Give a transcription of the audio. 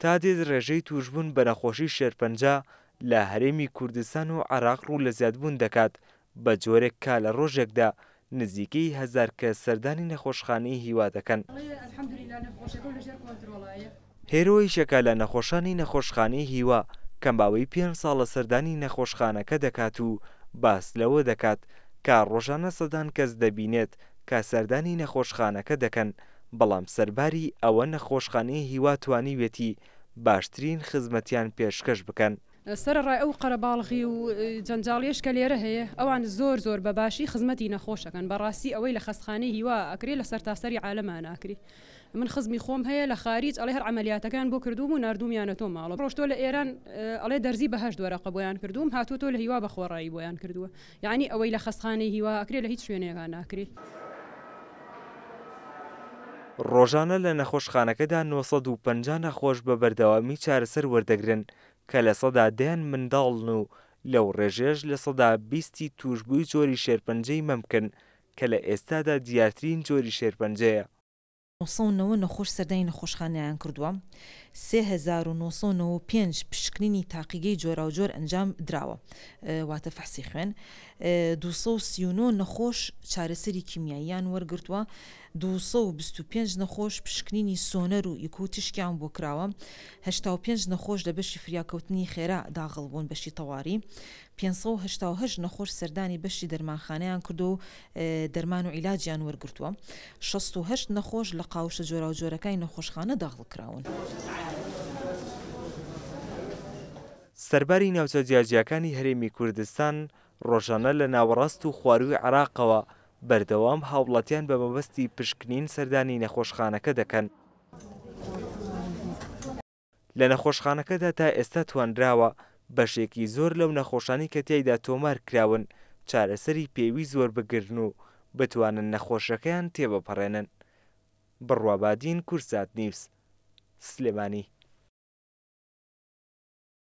تا دێت ڕێژەی توشبوون بە نەخۆشی شێرپەنجە لە هەرێمی کوردستان و عێراق ڕوو لە زیادبوون دەکات بە جۆرێک کا لە ڕۆژێکدا نزیکەی 1000 کەس سەردانی نەخۆشخانەی هیوا دەکەن. هێرۆیشەکە لە نەخۆشانی نەخۆشخانەی هیوا کەمباوەی 5 ساڵ لە سەردانی نەخۆشخانەکە دەکات و باس لەوە دەکات کە ڕۆژانە سەدان کەس دەبینێت کە سەردانی نەخۆشخانەکە دەکەن، بەڵام سەرباری ئەوە نەخۆشخانەی هیوا توانیوێتی باشترین خزمەتیان پێشکەش بکەن. سەرڕای ئەو قەرەباڵغی و جەنجاڵیش کە لێرە هەیە ئەوان زۆر بەباشی خزمەتی نەخۆشەکەن. بەڕاستی ئەوەی لە خەستخانەی هیوا ئەکرێ لە سەرتاسەری عالەمان ناکری. من خزمی خۆم هەیە لە خارج ئەڵێ هەر عملیاتەکان بۆ کردوم و نردومیانەتۆ ماڵە ڕۆژتۆ لە ئێران ئەڵێ دەرزی بە 8 وەرەقە بۆیان کردوم، هاتوۆ لە هیوا بە خۆڕایی بۆیان کردووە. یعنی ئەوەی لە خەستخانەی هیوا ئەکرێ لە هیچ شوێنێکان ناکری. ڕۆژانە لە نەخۆشخانەکەدا 950 نەخۆش بە بەردەوامی چارەسەر وەردەگرن کە لە سەدا 10 منداڵن و لەو ڕێژێش لە سەدا 20 توشبووی جۆری شێرپەنجەی مەمکن کە لە ئێستادا دیارترین جۆری شێرپەنجەیە. 990 نەخۆش سەردانی نەخۆشخانەیان کردووە، 3995 پشکنینی تاقیگەی جۆرا و جۆر ئەنجام دراوە واتە فەحسی خوێن، 239 نەخۆش چارەسەری کیمیاییان وەرگرتووە، 225 نەخۆش پشکنینی سۆنەر و ئیکو تشکیان بۆ کراوە، 85 نەخۆش لە بەشی فریاکەوتنی خێرا داغڵ بوون بەشی تەواڕی، 588 نەخۆش سەردانی بەشی دەرمانخانەیان کردو و دەرمان و عیلاجیان وەرگرتووە، 68 نەخۆش لە قاوشە جۆرا و جۆرەکانی نەخۆشخانە داغڵ کراون. سەرباری ناوچە جیاجیەکانی هەرێمی کوردستان ڕۆژانە لە ناوەڕاست و خواروی عێراقەوە بەردەوام هاوڵاتیان بە مەبەستی پشکنین سەردانی نەخۆشخانەکە دەکەن. لە نەخۆشخانەکەدا تا ئێستا توانراوە بەشێکی زۆر لەو نەخۆشانی کە تیایدا تۆمار کراون چارەسەری پێوی زۆر بگرن و بتوانن نەخۆشەکەیان تێبەپەڕێنن. بڕوابادین کورسات نیوس، سلێمانی.